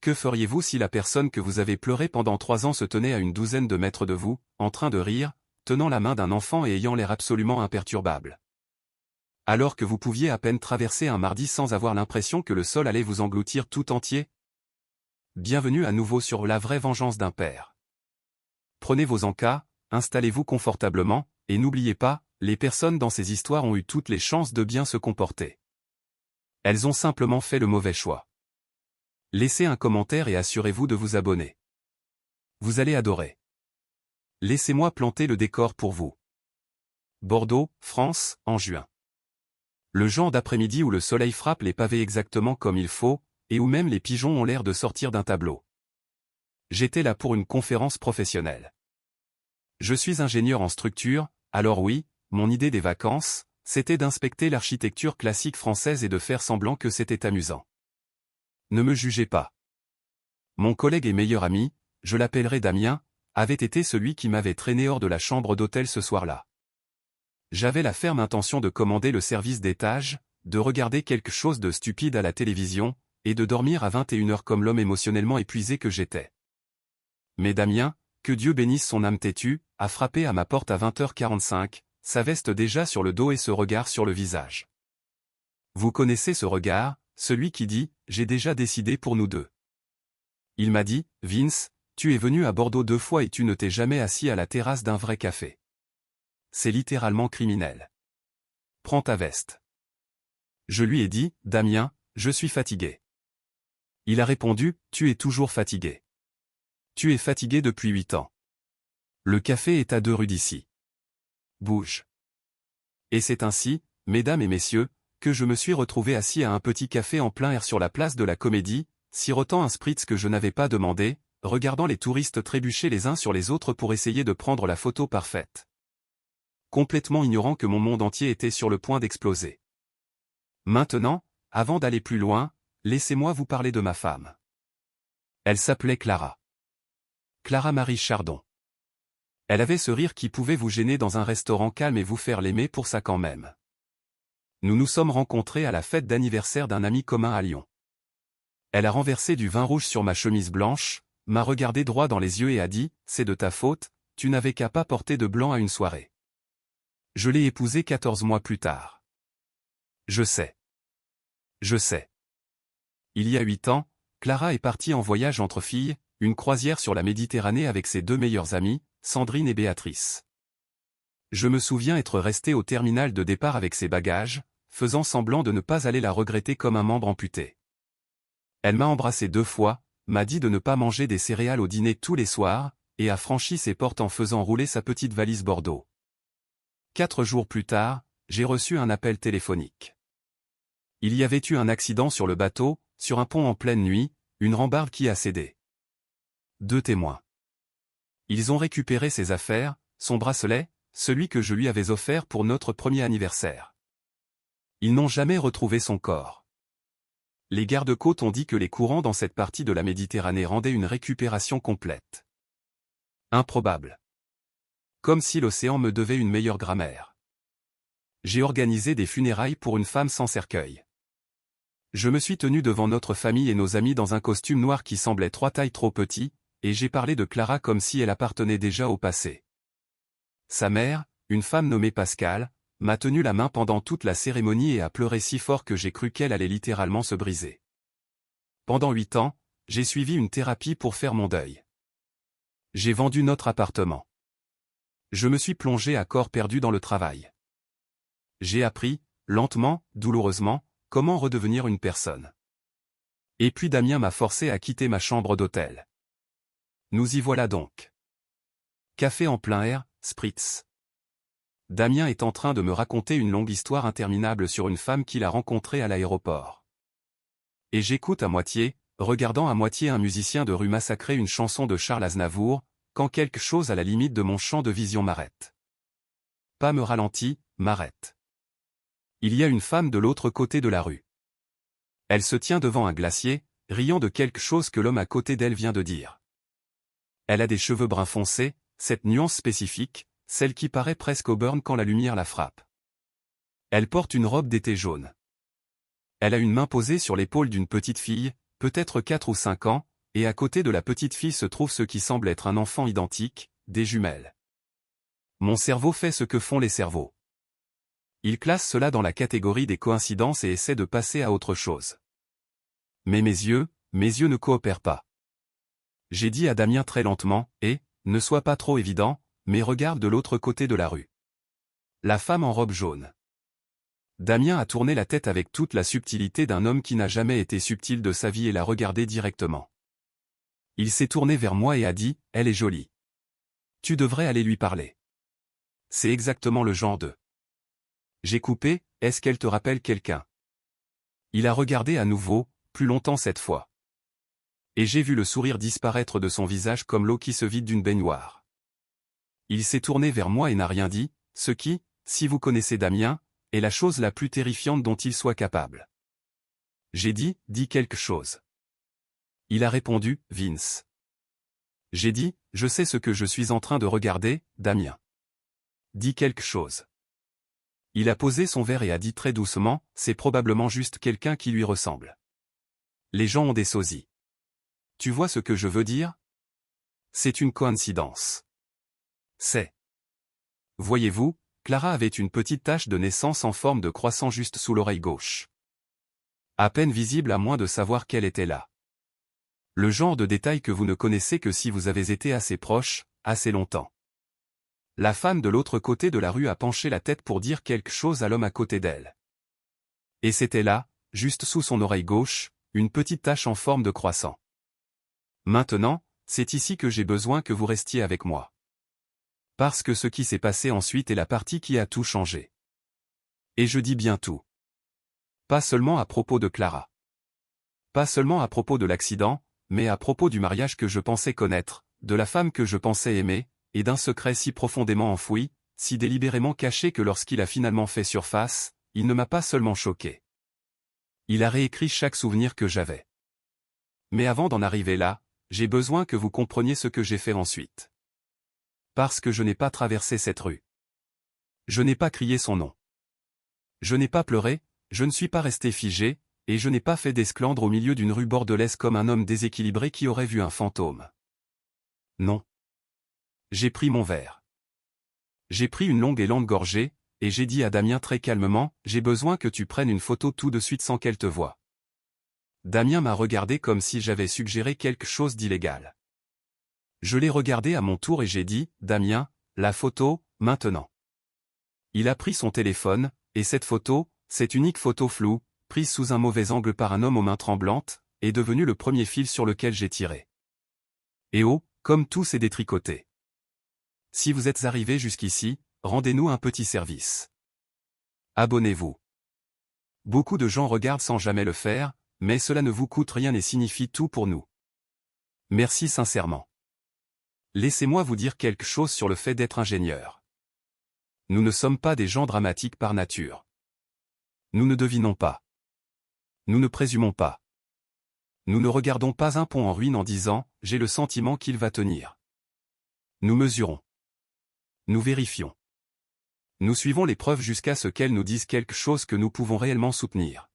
Que feriez-vous si la personne que vous avez pleuré pendant 3 ans se tenait à une douzaine de mètres de vous, en train de rire, tenant la main d'un enfant et ayant l'air absolument imperturbable? Alors que vous pouviez à peine traverser un mardi sans avoir l'impression que le sol allait vous engloutir tout entier? Bienvenue à nouveau sur La vraie vengeance d'un père. Prenez vos encas, installez-vous confortablement, et n'oubliez pas, les personnes dans ces histoires ont eu toutes les chances de bien se comporter. Elles ont simplement fait le mauvais choix. Laissez un commentaire et assurez-vous de vous abonner. Vous allez adorer. Laissez-moi planter le décor pour vous. Bordeaux, France, en juin. Le genre d'après-midi où le soleil frappe les pavés exactement comme il faut, et où même les pigeons ont l'air de sortir d'un tableau. J'étais là pour une conférence professionnelle. Je suis ingénieur en structure, alors oui, mon idée des vacances, c'était d'inspecter l'architecture classique française et de faire semblant que c'était amusant. Ne me jugez pas. Mon collègue et meilleur ami, je l'appellerai Damien, avait été celui qui m'avait traîné hors de la chambre d'hôtel ce soir-là. J'avais la ferme intention de commander le service d'étage, de regarder quelque chose de stupide à la télévision, et de dormir à 21h comme l'homme émotionnellement épuisé que j'étais. Mais Damien, que Dieu bénisse son âme têtue, a frappé à ma porte à 20h45, sa veste déjà sur le dos et ce regard sur le visage. Vous connaissez ce regard, celui qui dit « J'ai déjà décidé pour nous deux ». Il m'a dit « Vince, tu es venu à Bordeaux 2 fois et tu ne t'es jamais assis à la terrasse d'un vrai café. C'est littéralement criminel. Prends ta veste. » Je lui ai dit « Damien, je suis fatigué. » Il a répondu « Tu es toujours fatigué. Tu es fatigué depuis 8 ans. Le café est à 2 rues d'ici. Bouge. » Et c'est ainsi, mesdames et messieurs, que je me suis retrouvé assis à un petit café en plein air sur la place de la Comédie, sirotant un spritz que je n'avais pas demandé, regardant les touristes trébucher les uns sur les autres pour essayer de prendre la photo parfaite. Complètement ignorant que mon monde entier était sur le point d'exploser. Maintenant, avant d'aller plus loin, laissez-moi vous parler de ma femme. Elle s'appelait Clara. Clara Marie Chardon. Elle avait ce rire qui pouvait vous gêner dans un restaurant calme et vous faire l'aimer pour ça quand même. Nous nous sommes rencontrés à la fête d'anniversaire d'un ami commun à Lyon. Elle a renversé du vin rouge sur ma chemise blanche, m'a regardé droit dans les yeux et a dit « C'est de ta faute, tu n'avais qu'à pas porter de blanc à une soirée. » Je l'ai épousée 14 mois plus tard. Je sais. Je sais. Il y a 8 ans, Clara est partie en voyage entre filles, une croisière sur la Méditerranée avec ses 2 meilleures amies, Sandrine et Béatrice. Je me souviens être resté au terminal de départ avec ses bagages, faisant semblant de ne pas aller la regretter comme un membre amputé. Elle m'a embrassé 2 fois, m'a dit de ne pas manger des céréales au dîner tous les soirs, et a franchi ses portes en faisant rouler sa petite valise Bordeaux. 4 jours plus tard, j'ai reçu un appel téléphonique. Il y avait eu un accident sur le bateau, sur un pont en pleine nuit, une rambarde qui a cédé. 2 témoins. Ils ont récupéré ses affaires, son bracelet, celui que je lui avais offert pour notre premier anniversaire. Ils n'ont jamais retrouvé son corps. Les gardes-côtes ont dit que les courants dans cette partie de la Méditerranée rendaient une récupération complète. Improbable. Comme si l'océan me devait une meilleure grammaire. J'ai organisé des funérailles pour une femme sans cercueil. Je me suis tenu devant notre famille et nos amis dans un costume noir qui semblait 3 tailles trop petit, et j'ai parlé de Clara comme si elle appartenait déjà au passé. Sa mère, une femme nommée Pascale, m'a tenu la main pendant toute la cérémonie et a pleuré si fort que j'ai cru qu'elle allait littéralement se briser. Pendant 8 ans, j'ai suivi une thérapie pour faire mon deuil. J'ai vendu notre appartement. Je me suis plongé à corps perdu dans le travail. J'ai appris, lentement, douloureusement, comment redevenir une personne. Et puis Damien m'a forcé à quitter ma chambre d'hôtel. Nous y voilà donc. Café en plein air, spritz. Damien est en train de me raconter une longue histoire interminable sur une femme qu'il a rencontrée à l'aéroport. Et j'écoute à moitié, regardant à moitié un musicien de rue massacrer une chanson de Charles Aznavour, quand quelque chose à la limite de mon champ de vision m'arrête. Pas me ralentit, m'arrête. Il y a une femme de l'autre côté de la rue. Elle se tient devant un glacier, riant de quelque chose que l'homme à côté d'elle vient de dire. Elle a des cheveux bruns foncés, cette nuance spécifique, celle qui paraît presque auburn quand la lumière la frappe. Elle porte une robe d'été jaune. Elle a une main posée sur l'épaule d'une petite fille, peut-être 4 ou 5 ans, et à côté de la petite fille se trouve ce qui semble être un enfant identique, des jumelles. Mon cerveau fait ce que font les cerveaux. Il classe cela dans la catégorie des coïncidences et essaie de passer à autre chose. Mais mes yeux ne coopèrent pas. J'ai dit à Damien très lentement, ne sois pas trop évident, mais regarde de l'autre côté de la rue. La femme en robe jaune. Damien a tourné la tête avec toute la subtilité d'un homme qui n'a jamais été subtil de sa vie et l'a regardé directement. Il s'est tourné vers moi et a dit, elle est jolie. Tu devrais aller lui parler. C'est exactement le genre de... J'ai coupé, est-ce qu'elle te rappelle quelqu'un? Il a regardé à nouveau, plus longtemps cette fois. Et j'ai vu le sourire disparaître de son visage comme l'eau qui se vide d'une baignoire. Il s'est tourné vers moi et n'a rien dit, ce qui, si vous connaissez Damien, est la chose la plus terrifiante dont il soit capable. J'ai dit, dis quelque chose. Il a répondu, Vince. J'ai dit, je sais ce que je suis en train de regarder, Damien. Dis quelque chose. Il a posé son verre et a dit très doucement, c'est probablement juste quelqu'un qui lui ressemble. Les gens ont des sosies. Tu vois ce que je veux dire? C'est une coïncidence. C'est. Voyez-vous, Clara avait une petite tache de naissance en forme de croissant juste sous l'oreille gauche. À peine visible à moins de savoir qu'elle était là. Le genre de détail que vous ne connaissez que si vous avez été assez proche, assez longtemps. La femme de l'autre côté de la rue a penché la tête pour dire quelque chose à l'homme à côté d'elle. Et c'était là, juste sous son oreille gauche, une petite tache en forme de croissant. Maintenant, c'est ici que j'ai besoin que vous restiez avec moi. Parce que ce qui s'est passé ensuite est la partie qui a tout changé. Et je dis bien tout. Pas seulement à propos de Clara. Pas seulement à propos de l'accident, mais à propos du mariage que je pensais connaître, de la femme que je pensais aimer, et d'un secret si profondément enfoui, si délibérément caché que lorsqu'il a finalement fait surface, il ne m'a pas seulement choqué. Il a réécrit chaque souvenir que j'avais. Mais avant d'en arriver là, j'ai besoin que vous compreniez ce que j'ai fait ensuite. Parce que je n'ai pas traversé cette rue. Je n'ai pas crié son nom. Je n'ai pas pleuré, je ne suis pas resté figé, et je n'ai pas fait d'esclandre au milieu d'une rue bordelaise comme un homme déséquilibré qui aurait vu un fantôme. Non. J'ai pris mon verre. J'ai pris une longue et lente gorgée, et j'ai dit à Damien très calmement, j'ai besoin que tu prennes une photo tout de suite sans qu'elle te voie. Damien m'a regardé comme si j'avais suggéré quelque chose d'illégal. Je l'ai regardé à mon tour et j'ai dit, Damien, la photo, maintenant. Il a pris son téléphone, et cette photo, cette unique photo floue, prise sous un mauvais angle par un homme aux mains tremblantes, est devenue le premier fil sur lequel j'ai tiré. Et oh, comme tout s'est détricoté. Si vous êtes arrivé jusqu'ici, rendez-nous un petit service. Abonnez-vous. Beaucoup de gens regardent sans jamais le faire, mais cela ne vous coûte rien et signifie tout pour nous. Merci sincèrement. Laissez-moi vous dire quelque chose sur le fait d'être ingénieur. Nous ne sommes pas des gens dramatiques par nature. Nous ne devinons pas. Nous ne présumons pas. Nous ne regardons pas un pont en ruine en disant « j'ai le sentiment qu'il va tenir ». Nous mesurons. Nous vérifions. Nous suivons les preuves jusqu'à ce qu'elles nous disent quelque chose que nous pouvons réellement soutenir.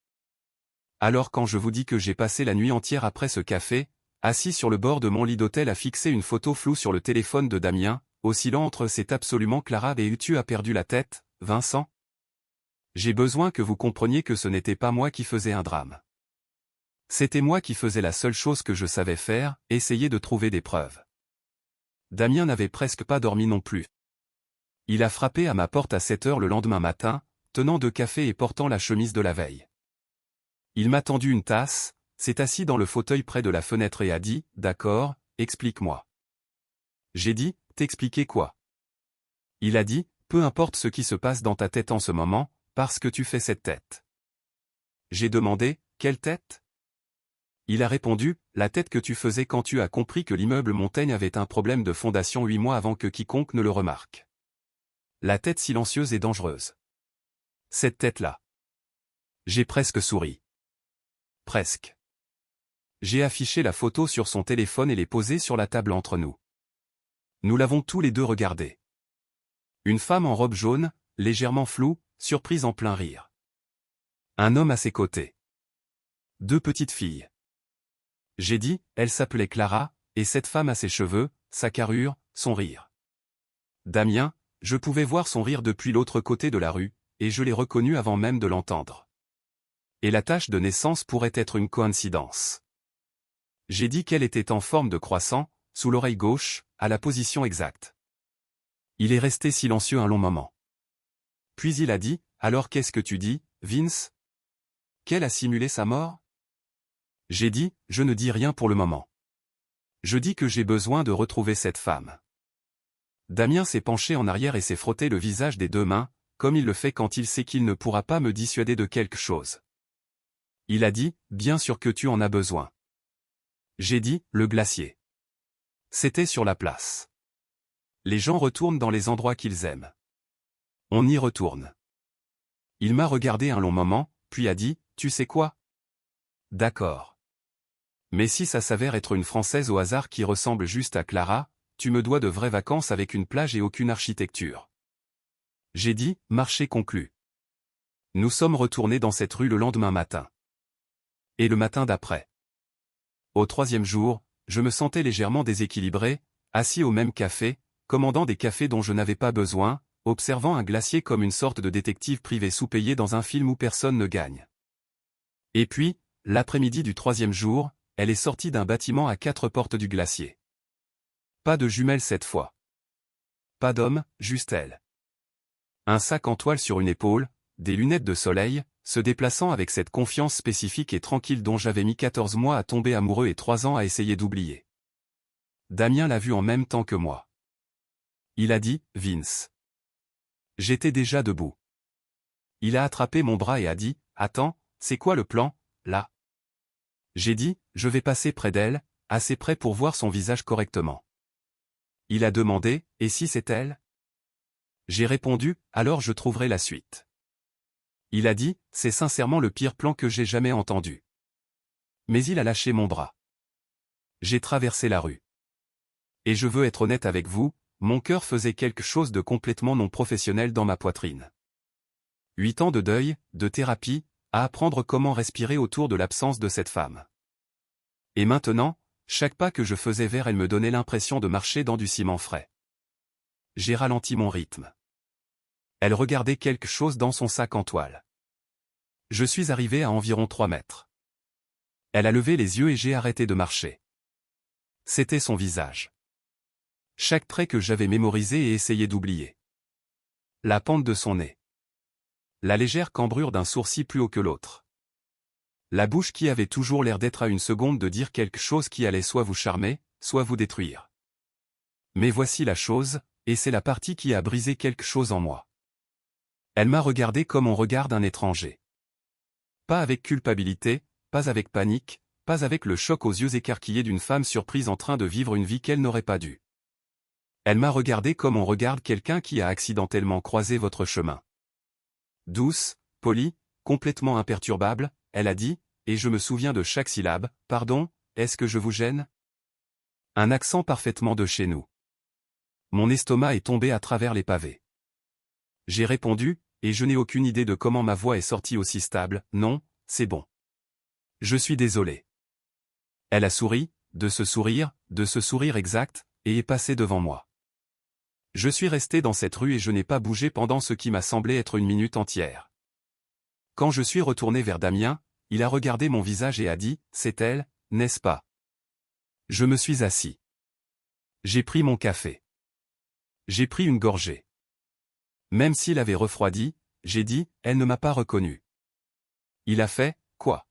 Alors quand je vous dis que j'ai passé la nuit entière après ce café, assis sur le bord de mon lit d'hôtel à fixer une photo floue sur le téléphone de Damien, oscillant entre c'est absolument Clara et tu as perdu la tête, Vincent? J'ai besoin que vous compreniez que ce n'était pas moi qui faisais un drame. C'était moi qui faisais la seule chose que je savais faire, essayer de trouver des preuves. Damien n'avait presque pas dormi non plus. Il a frappé à ma porte à 7 heures le lendemain matin, tenant 2 cafés et portant la chemise de la veille. Il m'a tendu une tasse, s'est assis dans le fauteuil près de la fenêtre et a dit « D'accord, explique-moi ». J'ai dit « T'expliquer quoi ?» Il a dit « Peu importe ce qui se passe dans ta tête en ce moment, parce que tu fais cette tête. » J'ai demandé « Quelle tête ?» Il a répondu « La tête que tu faisais quand tu as compris que l'immeuble Montaigne avait un problème de fondation 8 mois avant que quiconque ne le remarque. La tête silencieuse et dangereuse. Cette tête-là. » J'ai presque souri. Presque. J'ai affiché la photo sur son téléphone et l'ai posée sur la table entre nous. Nous l'avons tous les deux regardée. Une femme en robe jaune, légèrement floue, surprise en plein rire. Un homme à ses côtés. 2 petites filles. J'ai dit, elle s'appelait Clara, et cette femme a ses cheveux, sa carrure, son rire. Damien, je pouvais voir son rire depuis l'autre côté de la rue, et je l'ai reconnu avant même de l'entendre. Et la tache de naissance pourrait être une coïncidence. J'ai dit qu'elle était en forme de croissant, sous l'oreille gauche, à la position exacte. Il est resté silencieux un long moment. Puis il a dit, alors qu'est-ce que tu dis, Vince? Qu'elle a simulé sa mort? J'ai dit, je ne dis rien pour le moment. Je dis que j'ai besoin de retrouver cette femme. Damien s'est penché en arrière et s'est frotté le visage des deux mains, comme il le fait quand il sait qu'il ne pourra pas me dissuader de quelque chose. Il a dit, bien sûr que tu en as besoin. J'ai dit, le glacier. C'était sur la place. Les gens retournent dans les endroits qu'ils aiment. On y retourne. Il m'a regardé un long moment, puis a dit, tu sais quoi? D'accord. Mais si ça s'avère être une Française au hasard qui ressemble juste à Clara, tu me dois de vraies vacances avec une plage et aucune architecture. J'ai dit, marché conclu. Nous sommes retournés dans cette rue le lendemain matin. Et le matin d'après. Au troisième jour, je me sentais légèrement déséquilibré, assis au même café, commandant des cafés dont je n'avais pas besoin, observant un glacier comme une sorte de détective privé sous-payé dans un film où personne ne gagne. Et puis, l'après-midi du troisième jour, elle est sortie d'un bâtiment à 4 portes du glacier. Pas de jumelles cette fois. Pas d'homme, juste elle. Un sac en toile sur une épaule, des lunettes de soleil, se déplaçant avec cette confiance spécifique et tranquille dont j'avais mis 14 mois à tomber amoureux et 3 ans à essayer d'oublier. Damien l'a vue en même temps que moi. Il a dit, Vince. J'étais déjà debout. Il a attrapé mon bras et a dit, attends, c'est quoi le plan, là? J'ai dit, je vais passer près d'elle, assez près pour voir son visage correctement. Il a demandé, et si c'est elle? J'ai répondu, alors je trouverai la suite. Il a dit, c'est sincèrement le pire plan que j'ai jamais entendu. Mais il a lâché mon bras. J'ai traversé la rue. Et je veux être honnête avec vous, mon cœur faisait quelque chose de complètement non professionnel dans ma poitrine. 8 ans de deuil, de thérapie, à apprendre comment respirer autour de l'absence de cette femme. Et maintenant, chaque pas que je faisais vers elle me donnait l'impression de marcher dans du ciment frais. J'ai ralenti mon rythme. Elle regardait quelque chose dans son sac en toile. Je suis arrivé à environ 3 mètres. Elle a levé les yeux et j'ai arrêté de marcher. C'était son visage. Chaque trait que j'avais mémorisé et essayé d'oublier. La pente de son nez. La légère cambrure d'un sourcil plus haut que l'autre. La bouche qui avait toujours l'air d'être à une seconde de dire quelque chose qui allait soit vous charmer, soit vous détruire. Mais voici la chose, et c'est la partie qui a brisé quelque chose en moi. Elle m'a regardé comme on regarde un étranger. Pas avec culpabilité, pas avec panique, pas avec le choc aux yeux écarquillés d'une femme surprise en train de vivre une vie qu'elle n'aurait pas dû. Elle m'a regardé comme on regarde quelqu'un qui a accidentellement croisé votre chemin. Douce, polie, complètement imperturbable, elle a dit, et je me souviens de chaque syllabe, « Pardon, est-ce que je vous gêne ?» Un accent parfaitement de chez nous. Mon estomac est tombé à travers les pavés. J'ai répondu, et je n'ai aucune idée de comment ma voix est sortie aussi stable, « Non, c'est bon. Je suis désolé. » Elle a souri, de ce sourire exact, et est passée devant moi. Je suis resté dans cette rue et je n'ai pas bougé pendant ce qui m'a semblé être une minute entière. Quand je suis retourné vers Damien, il a regardé mon visage et a dit, « C'est elle, n'est-ce pas ?» Je me suis assis. J'ai pris mon café. J'ai pris une gorgée. Même s'il avait refroidi, j'ai dit, « Elle ne m'a pas reconnu. » Il a fait, « Quoi ?»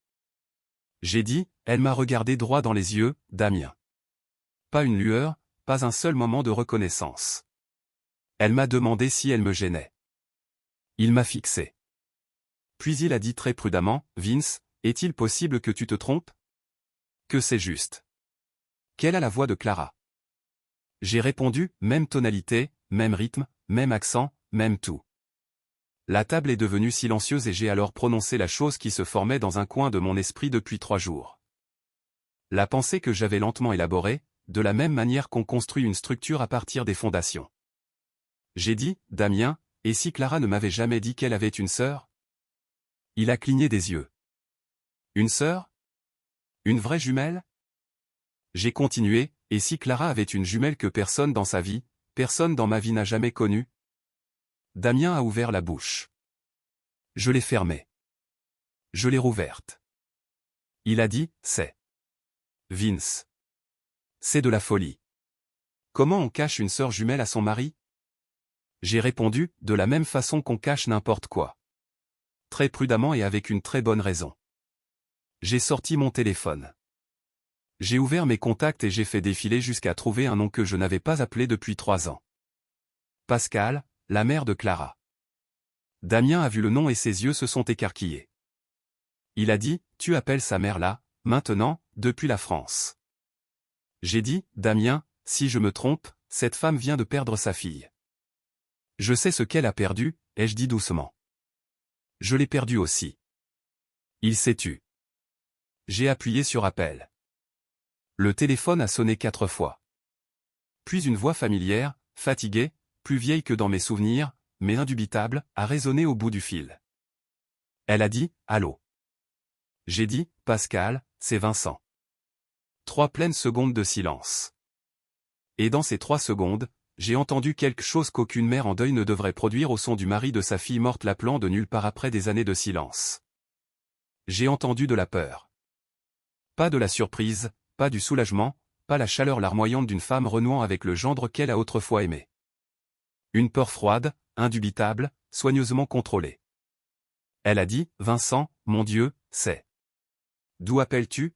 J'ai dit, « Elle m'a regardé droit dans les yeux, Damien. » Pas une lueur, pas un seul moment de reconnaissance. Elle m'a demandé si elle me gênait. Il m'a fixé. Puis il a dit très prudemment, « Vince, est-il possible que tu te trompes? Que c'est juste. Quelle a la voix de Clara? » J'ai répondu, même tonalité, même rythme, même accent, même tout. La table est devenue silencieuse et j'ai alors prononcé la chose qui se formait dans un coin de mon esprit depuis 3 jours. La pensée que j'avais lentement élaborée, de la même manière qu'on construit une structure à partir des fondations. J'ai dit, « Damien, et si Clara ne m'avait jamais dit qu'elle avait une sœur? » Il a cligné des yeux. Une sœur? Une vraie jumelle? J'ai continué, et si Clara avait une jumelle que personne dans sa vie, personne dans ma vie n'a jamais connue? Damien a ouvert la bouche. Je l'ai fermée. Je l'ai rouverte. Il a dit, c'est Vince. C'est de la folie. Comment on cache une sœur jumelle à son mari? J'ai répondu, de la même façon qu'on cache n'importe quoi. Très prudemment et avec une très bonne raison. J'ai sorti mon téléphone. J'ai ouvert mes contacts et j'ai fait défiler jusqu'à trouver un nom que je n'avais pas appelé depuis 3 ans. Pascal, la mère de Clara. Damien a vu le nom et ses yeux se sont écarquillés. Il a dit, tu appelles sa mère là, maintenant, depuis la France. J'ai dit, Damien, si je me trompe, cette femme vient de perdre sa fille. Je sais ce qu'elle a perdu, ai-je dit doucement. Je l'ai perdue aussi. Il s'est tu. J'ai appuyé sur appel. Le téléphone a sonné 4 fois. Puis une voix familière, fatiguée, plus vieille que dans mes souvenirs, mais indubitable, a résonné au bout du fil. Elle a dit, allô. J'ai dit, Pascal, c'est Vincent. 3 pleines secondes de silence. Et dans ces 3 secondes, j'ai entendu quelque chose qu'aucune mère en deuil ne devrait produire au son du mari de sa fille morte l'appelant de nulle part après des années de silence. J'ai entendu de la peur. Pas de la surprise, pas du soulagement, pas la chaleur larmoyante d'une femme renouant avec le gendre qu'elle a autrefois aimé. Une peur froide, indubitable, soigneusement contrôlée. Elle a dit, Vincent, mon Dieu, c'est. D'où appelles-tu?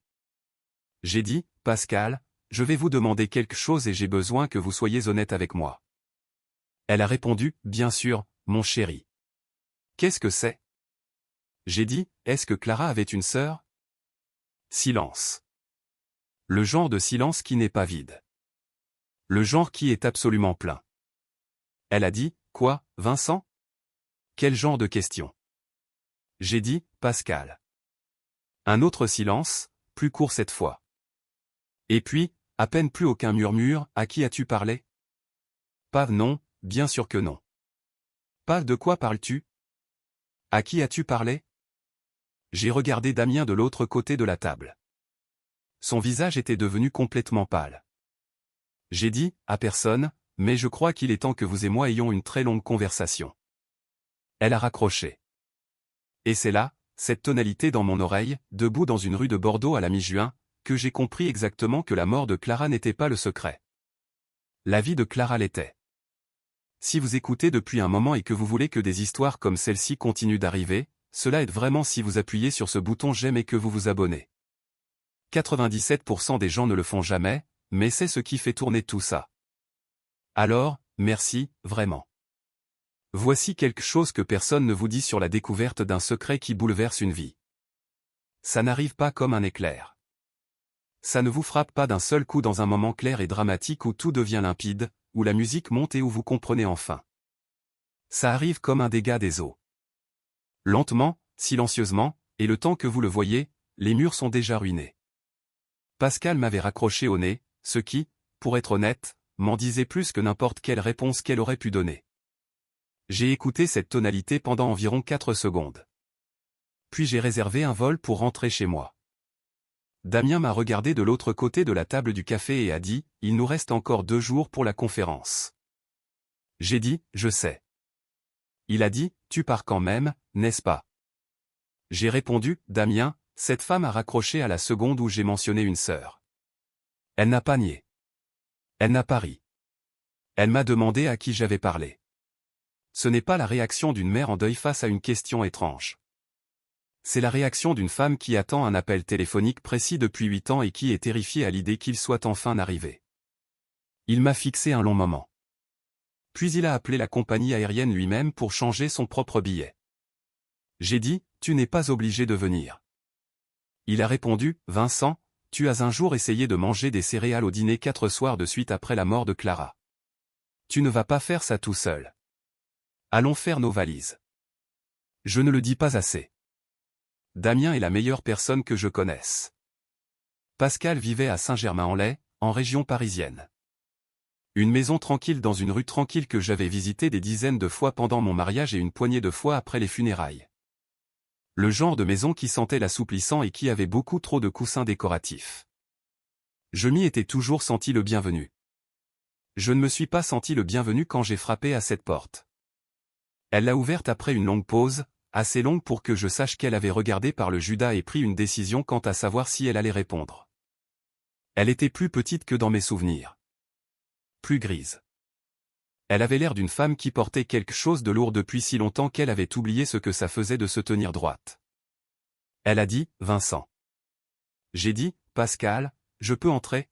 J'ai dit, Pascal, je vais vous demander quelque chose et j'ai besoin que vous soyez honnête avec moi. Elle a répondu, bien sûr, mon chéri. Qu'est-ce que c'est? J'ai dit, est-ce que Clara avait une sœur? Silence. Le genre de silence qui n'est pas vide. Le genre qui est absolument plein. Elle a dit, quoi, Vincent? Quel genre de question? J'ai dit, Pascal. Un autre silence, plus court cette fois. Et puis, à peine plus aucun murmure, à qui as-tu parlé? Pas non, bien sûr que non. Pas de quoi parles-tu? À qui as-tu parlé? J'ai regardé Damien de l'autre côté de la table. Son visage était devenu complètement pâle. J'ai dit, à personne, mais je crois qu'il est temps que vous et moi ayons une très longue conversation. Elle a raccroché. Et c'est là, cette tonalité dans mon oreille, debout dans une rue de Bordeaux à la mi-juin, que j'ai compris exactement que la mort de Clara n'était pas le secret. La vie de Clara l'était. Si vous écoutez depuis un moment et que vous voulez que des histoires comme celle-ci continuent d'arriver, cela aide vraiment si vous appuyez sur ce bouton j'aime et que vous vous abonnez. 97% des gens ne le font jamais, mais c'est ce qui fait tourner tout ça. Alors, merci, vraiment. Voici quelque chose que personne ne vous dit sur la découverte d'un secret qui bouleverse une vie. Ça n'arrive pas comme un éclair. Ça ne vous frappe pas d'un seul coup dans un moment clair et dramatique où tout devient limpide, où la musique monte et où vous comprenez enfin. Ça arrive comme un dégât des eaux. Lentement, silencieusement, et le temps que vous le voyez, les murs sont déjà ruinés. Pascal m'avait raccroché au nez, ce qui, pour être honnête, m'en disait plus que n'importe quelle réponse qu'elle aurait pu donner. J'ai écouté cette tonalité pendant environ 4 secondes. Puis j'ai réservé un vol pour rentrer chez moi. Damien m'a regardé de l'autre côté de la table du café et a dit, il nous reste encore 2 jours pour la conférence. J'ai dit, je sais. Il a dit, tu pars quand même, n'est-ce pas? J'ai répondu, Damien, cette femme a raccroché à la seconde où j'ai mentionné une sœur. Elle n'a pas nié. Elle n'a pas ri. Elle m'a demandé à qui j'avais parlé. Ce n'est pas la réaction d'une mère en deuil face à une question étrange. C'est la réaction d'une femme qui attend un appel téléphonique précis depuis 8 ans et qui est terrifiée à l'idée qu'il soit enfin arrivé. Il m'a fixé un long moment. Puis il a appelé la compagnie aérienne lui-même pour changer son propre billet. J'ai dit, tu n'es pas obligé de venir. Il a répondu, Vincent, tu as un jour essayé de manger des céréales au dîner 4 soirs de suite après la mort de Clara. Tu ne vas pas faire ça tout seul. Allons faire nos valises. Je ne le dis pas assez. Damien est la meilleure personne que je connaisse. Pascal vivait à Saint-Germain-en-Laye, en région parisienne. Une maison tranquille dans une rue tranquille que j'avais visitée des dizaines de fois pendant mon mariage et une poignée de fois après les funérailles. Le genre de maison qui sentait l'assouplissant et qui avait beaucoup trop de coussins décoratifs. Je m'y étais toujours senti le bienvenu. Je ne me suis pas senti le bienvenu quand j'ai frappé à cette porte. Elle l'a ouverte après une longue pause, assez longue pour que je sache qu'elle avait regardé par le Judas et pris une décision quant à savoir si elle allait répondre. Elle était plus petite que dans mes souvenirs. Plus grise. Elle avait l'air d'une femme qui portait quelque chose de lourd depuis si longtemps qu'elle avait oublié ce que ça faisait de se tenir droite. Elle a dit, Vincent. J'ai dit, Pascal, je peux entrer?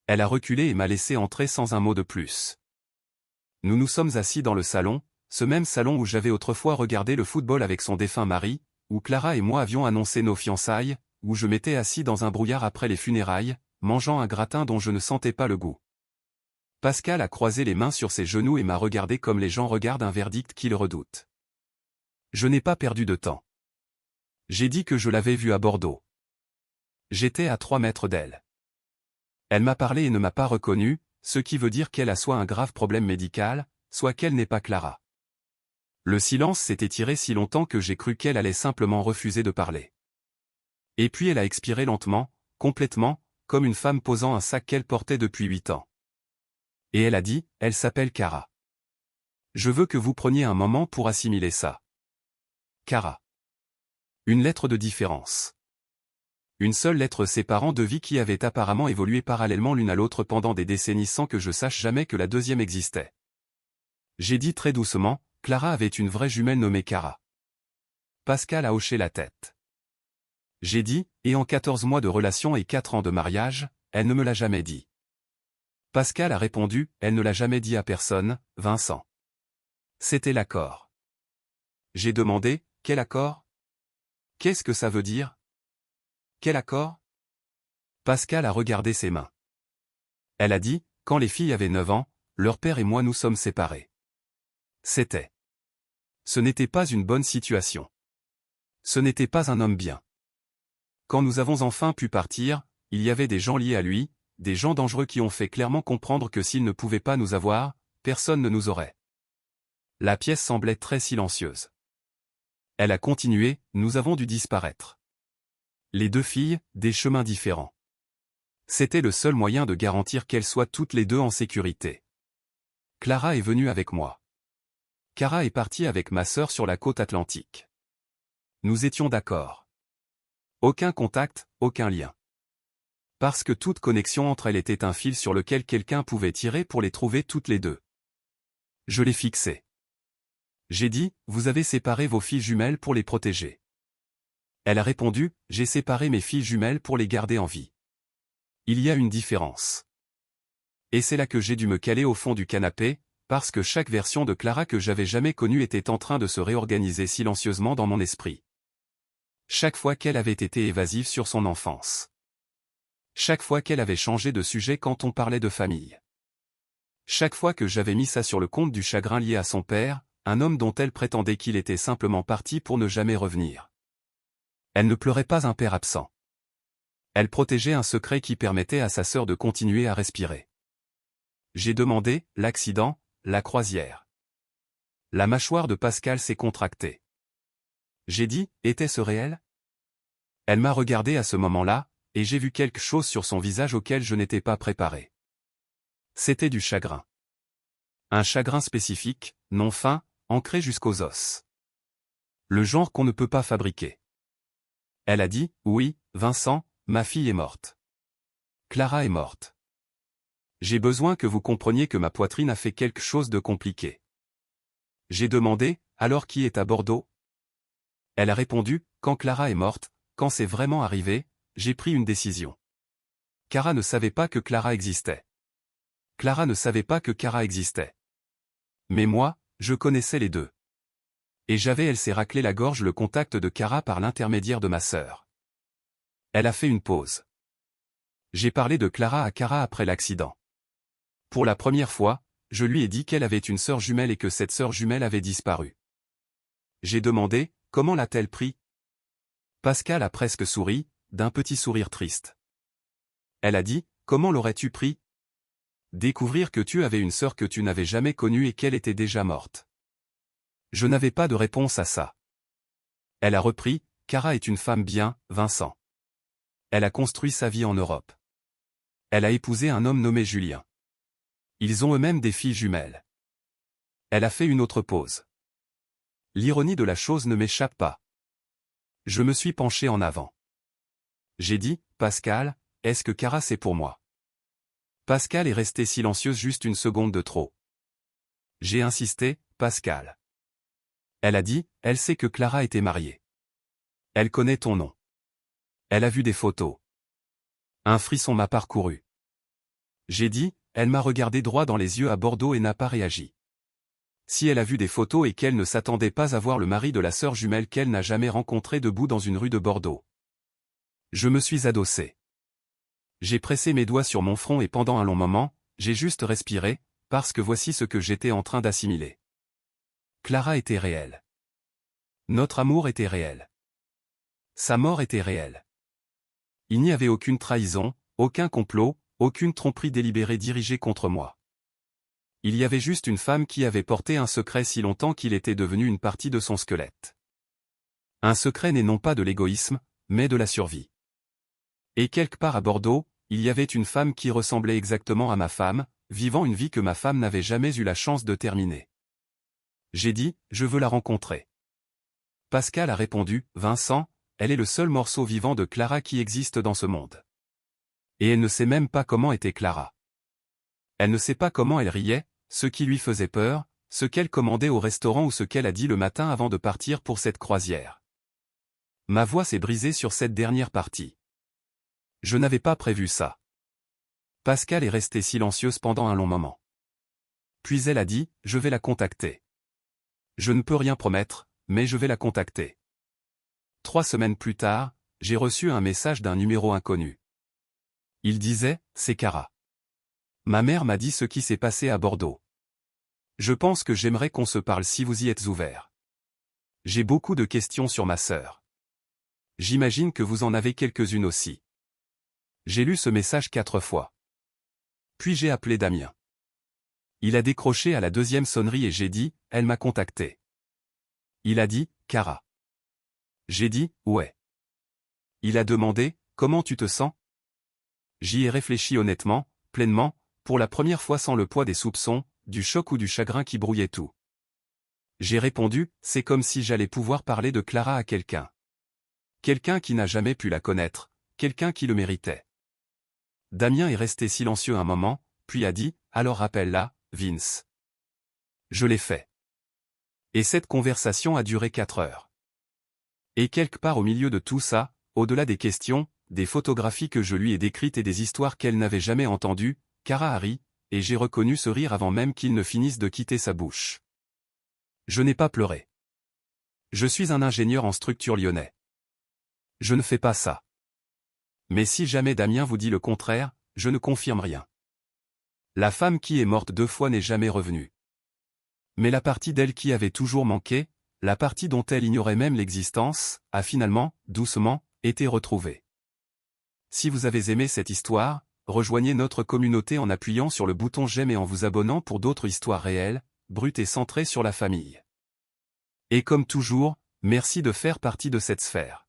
Elle a reculé et m'a laissé entrer sans un mot de plus. Nous nous sommes assis dans le salon, ce même salon où j'avais autrefois regardé le football avec son défunt mari, où Clara et moi avions annoncé nos fiançailles, où je m'étais assis dans un brouillard après les funérailles, mangeant un gratin dont je ne sentais pas le goût. Pascal a croisé les mains sur ses genoux et m'a regardé comme les gens regardent un verdict qu'ils redoutent. Je n'ai pas perdu de temps. J'ai dit que je l'avais vue à Bordeaux. J'étais à 3 mètres d'elle. Elle m'a parlé et ne m'a pas reconnu, ce qui veut dire qu'elle a soit un grave problème médical, soit qu'elle n'est pas Clara. Le silence s'est étiré si longtemps que j'ai cru qu'elle allait simplement refuser de parler. Et puis elle a expiré lentement, complètement, comme une femme posant un sac qu'elle portait depuis 8 ans. Et elle a dit, elle s'appelle Cara. Je veux que vous preniez un moment pour assimiler ça. Cara. Une lettre de différence. Une seule lettre séparant deux vies qui avaient apparemment évolué parallèlement l'une à l'autre pendant des décennies sans que je sache jamais que la deuxième existait. J'ai dit très doucement, Clara avait une vraie jumelle nommée Cara. Pascal a hoché la tête. J'ai dit, et en 14 mois de relation et 4 ans de mariage, elle ne me l'a jamais dit. Pascal a répondu, elle ne l'a jamais dit à personne, Vincent. C'était l'accord. J'ai demandé, quel accord? Qu'est-ce que ça veut dire? Quel accord? Pascal a regardé ses mains. Elle a dit, quand les filles avaient 9 ans, leur père et moi nous sommes séparés. C'était. Ce n'était pas une bonne situation. Ce n'était pas un homme bien. Quand nous avons enfin pu partir, il y avait des gens liés à lui, des gens dangereux qui ont fait clairement comprendre que s'ils ne pouvaient pas nous avoir, personne ne nous aurait. La pièce semblait très silencieuse. Elle a continué, nous avons dû disparaître. Les deux filles, des chemins différents. C'était le seul moyen de garantir qu'elles soient toutes les deux en sécurité. Clara est venue avec moi. Cara est partie avec ma sœur sur la côte atlantique. Nous étions d'accord. Aucun contact, aucun lien. Parce que toute connexion entre elles était un fil sur lequel quelqu'un pouvait tirer pour les trouver toutes les deux. Je l'ai fixé. J'ai dit, vous avez séparé vos filles jumelles pour les protéger. Elle a répondu, j'ai séparé mes filles jumelles pour les garder en vie. Il y a une différence. Et c'est là que j'ai dû me caler au fond du canapé, parce que chaque version de Clara que j'avais jamais connue était en train de se réorganiser silencieusement dans mon esprit. Chaque fois qu'elle avait été évasive sur son enfance. Chaque fois qu'elle avait changé de sujet quand on parlait de famille. Chaque fois que j'avais mis ça sur le compte du chagrin lié à son père, un homme dont elle prétendait qu'il était simplement parti pour ne jamais revenir. Elle ne pleurait pas un père absent. Elle protégeait un secret qui permettait à sa sœur de continuer à respirer. J'ai demandé, l'accident, la croisière. La mâchoire de Pascal s'est contractée. J'ai dit, était-ce réel? Elle m'a regardé à ce moment-là, et j'ai vu quelque chose sur son visage auquel je n'étais pas préparé. C'était du chagrin. Un chagrin spécifique, non fin, ancré jusqu'aux os. Le genre qu'on ne peut pas fabriquer. Elle a dit, oui, Vincent, ma fille est morte. Clara est morte. J'ai besoin que vous compreniez que ma poitrine a fait quelque chose de compliqué. J'ai demandé, alors qui est à Bordeaux? Elle a répondu, quand Clara est morte, quand c'est vraiment arrivé, j'ai pris une décision. Cara ne savait pas que Clara existait. Clara ne savait pas que Cara existait. Mais moi, je connaissais les deux. Et elle s'est raclé la gorge le contact de Cara par l'intermédiaire de ma sœur. Elle a fait une pause. J'ai parlé de Clara à Cara après l'accident. Pour la première fois, je lui ai dit qu'elle avait une sœur jumelle et que cette sœur jumelle avait disparu. J'ai demandé, comment l'a-t-elle pris? Pascal a presque souri, d'un petit sourire triste. Elle a dit, comment l'aurais-tu pris? Découvrir que tu avais une sœur que tu n'avais jamais connue et qu'elle était déjà morte. Je n'avais pas de réponse à ça. Elle a repris, Cara est une femme bien, Vincent. Elle a construit sa vie en Europe. Elle a épousé un homme nommé Julien. Ils ont eux-mêmes des filles jumelles. Elle a fait une autre pause. L'ironie de la chose ne m'échappe pas. Je me suis penché en avant. J'ai dit, Pascal, est-ce que Cara c'est pour moi? Pascal est restée silencieuse juste une seconde de trop. J'ai insisté, Pascal. Elle a dit, elle sait que Clara était mariée. Elle connaît ton nom. Elle a vu des photos. Un frisson m'a parcouru. J'ai dit, elle m'a regardé droit dans les yeux à Bordeaux et n'a pas réagi. Si elle a vu des photos et qu'elle ne s'attendait pas à voir le mari de la sœur jumelle qu'elle n'a jamais rencontrée debout dans une rue de Bordeaux. Je me suis adossé. J'ai pressé mes doigts sur mon front et pendant un long moment, j'ai juste respiré, parce que voici ce que j'étais en train d'assimiler. Clara était réelle. Notre amour était réel. Sa mort était réelle. Il n'y avait aucune trahison, aucun complot, aucune tromperie délibérée dirigée contre moi. Il y avait juste une femme qui avait porté un secret si longtemps qu'il était devenu une partie de son squelette. Un secret n'est non pas de l'égoïsme, mais de la survie. Et quelque part à Bordeaux, il y avait une femme qui ressemblait exactement à ma femme, vivant une vie que ma femme n'avait jamais eu la chance de terminer. J'ai dit, je veux la rencontrer. Pascal a répondu, Vincent, elle est le seul morceau vivant de Clara qui existe dans ce monde. Et elle ne sait même pas comment était Clara. Elle ne sait pas comment elle riait, ce qui lui faisait peur, ce qu'elle commandait au restaurant ou ce qu'elle a dit le matin avant de partir pour cette croisière. Ma voix s'est brisée sur cette dernière partie. Je n'avais pas prévu ça. Pascal est restée silencieuse pendant un long moment. Puis elle a dit, je vais la contacter. Je ne peux rien promettre, mais je vais la contacter. 3 semaines plus tard, j'ai reçu un message d'un numéro inconnu. Il disait, c'est Cara. Ma mère m'a dit ce qui s'est passé à Bordeaux. Je pense que j'aimerais qu'on se parle si vous y êtes ouvert. J'ai beaucoup de questions sur ma sœur. J'imagine que vous en avez quelques-unes aussi. J'ai lu ce message 4 fois. Puis j'ai appelé Damien. Il a décroché à la 2e sonnerie et j'ai dit, elle m'a contacté. Il a dit, Cara. J'ai dit, ouais. Il a demandé, comment tu te sens? J'y ai réfléchi honnêtement, pleinement, pour la première fois sans le poids des soupçons, du choc ou du chagrin qui brouillait tout. J'ai répondu, c'est comme si j'allais pouvoir parler de Clara à quelqu'un. Quelqu'un qui n'a jamais pu la connaître, quelqu'un qui le méritait. Damien est resté silencieux un moment, puis a dit, alors rappelle-la, Vince. Je l'ai fait. Et cette conversation a duré 4 heures. Et quelque part au milieu de tout ça, au-delà des questions, des photographies que je lui ai décrites et des histoires qu'elle n'avait jamais entendues, Cara a ri, et j'ai reconnu ce rire avant même qu'il ne finisse de quitter sa bouche. Je n'ai pas pleuré. Je suis un ingénieur en structure lyonnais. Je ne fais pas ça. Mais si jamais Damien vous dit le contraire, je ne confirme rien. La femme qui est morte 2 fois n'est jamais revenue. Mais la partie d'elle qui avait toujours manqué, la partie dont elle ignorait même l'existence, a finalement, doucement, été retrouvée. Si vous avez aimé cette histoire, rejoignez notre communauté en appuyant sur le bouton j'aime et en vous abonnant pour d'autres histoires réelles, brutes et centrées sur la famille. Et comme toujours, merci de faire partie de cette sphère.